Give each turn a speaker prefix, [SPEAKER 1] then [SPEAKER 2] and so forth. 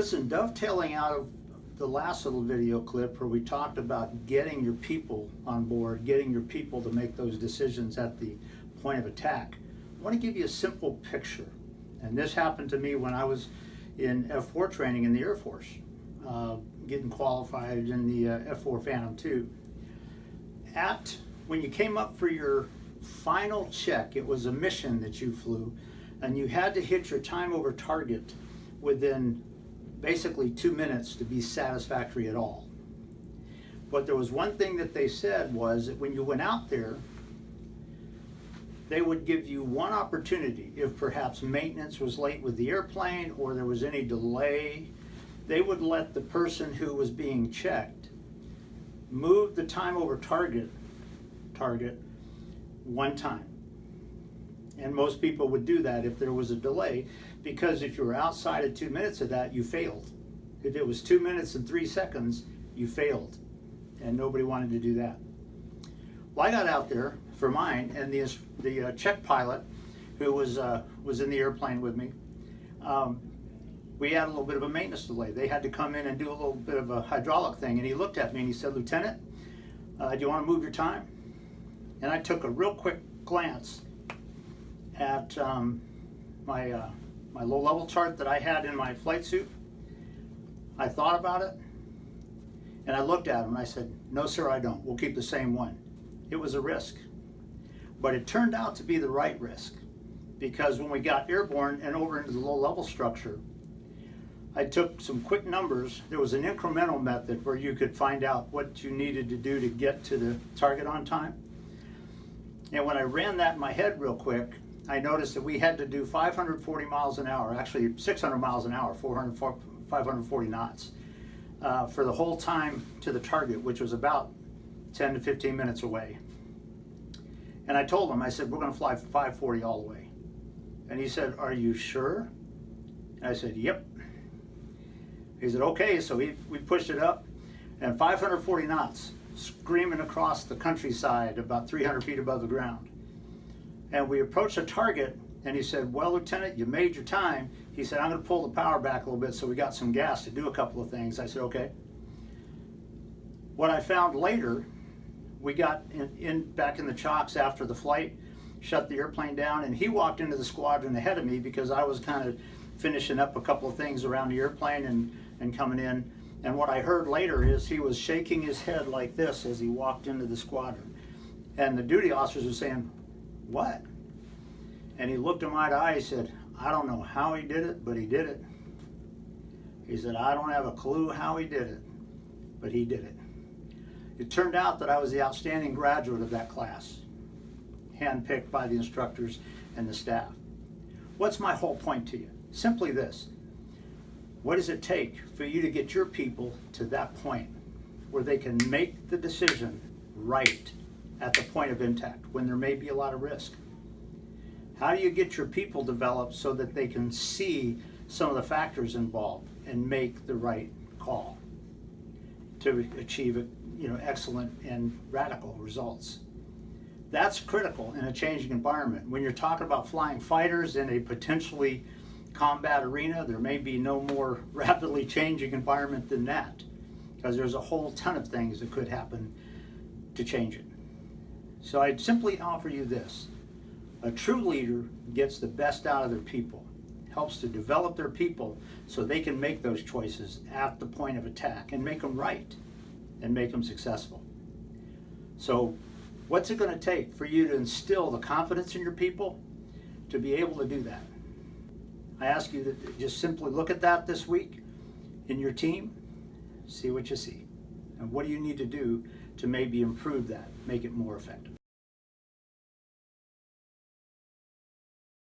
[SPEAKER 1] Listen, dovetailing out of the last little video clip where we talked about getting your people on board, getting your people to make those decisions at the point of attack, I want to give you a simple picture. And this happened to me when I was in F4 training in the Air Force, getting qualified in the F4 Phantom II. When you came up for your final check, it was a mission that you flew, and you had to hit your time over target within basically 2 minutes to be satisfactory at all. But there was one thing that they said was that when you went out there, they would give you one opportunity. If perhaps maintenance was late with the airplane or there was any delay, they would let the person who was being checked move the time over target one time. And most people would do that if there was a delay, because if you were outside of 2 minutes of that, you failed. If it was 2 minutes and 3 seconds, you failed. And nobody wanted to do that. Well, I got out there for mine, and the check pilot, who was in the airplane with me, we had a little bit of a maintenance delay. They had to come in and do a little bit of a hydraulic thing, and he looked at me and he said, "Lieutenant, do you want to move your time?" And I took a real quick glance at my low-level chart that I had in my flight suit. I thought about it, and I looked at him and I said, "No, sir, I don't. We'll keep the same one." It was a risk, but it turned out to be the right risk, because when we got airborne and over into the low-level structure, I took some quick numbers. There was an incremental method where you could find out what you needed to do to get to the target on time. And when I ran that in my head real quick, I noticed that we had to do 540 miles an hour, actually 600 miles an hour, 540 knots, for the whole time to the target, which was about 10 to 15 minutes away. And I told him, I said, "We're going to fly 540 all the way." And he said, "Are you sure?" And I said, "Yep." He said, "Okay." So we pushed it up, and 540 knots, screaming across the countryside about 300 feet above the ground. And we approached the target, and he said, "Well, Lieutenant, you made your time." He said, "I'm going to pull the power back a little bit so we got some gas to do a couple of things." I said, "Okay." What I found later, we got back in the chocks after the flight, shut the airplane down, and he walked into the squadron ahead of me because I was kind of finishing up a couple of things around the airplane and coming in. And what I heard later is he was shaking his head like this as he walked into the squadron. And the duty officers were saying, "What?" And he looked him eye to eye. He said, "I don't know how he did it, but he did it." He said, "I don't have a clue how he did it, but he did it." It turned out that I was the outstanding graduate of that class, handpicked by the instructors and the staff. What's my whole point to you? Simply this: what does it take for you to get your people to that point where they can make the decision right at the point of impact when there may be a lot of risk? How do you get your people developed so that they can see some of the factors involved and make the right call to achieve excellent and radical results? That's critical in a changing environment. When you're talking about flying fighters in a potentially combat arena, there may be no more rapidly changing environment than that, because there's a whole ton of things that could happen to change it. So I'd simply offer you this: a true leader gets the best out of their people, helps to develop their people so they can make those choices at the point of attack and make them right and make them successful. So what's it going to take for you to instill the confidence in your people to be able to do that? I ask you to just simply look at that this week in your team, see what you see, and what do you need to do to maybe improve that, make it more effective.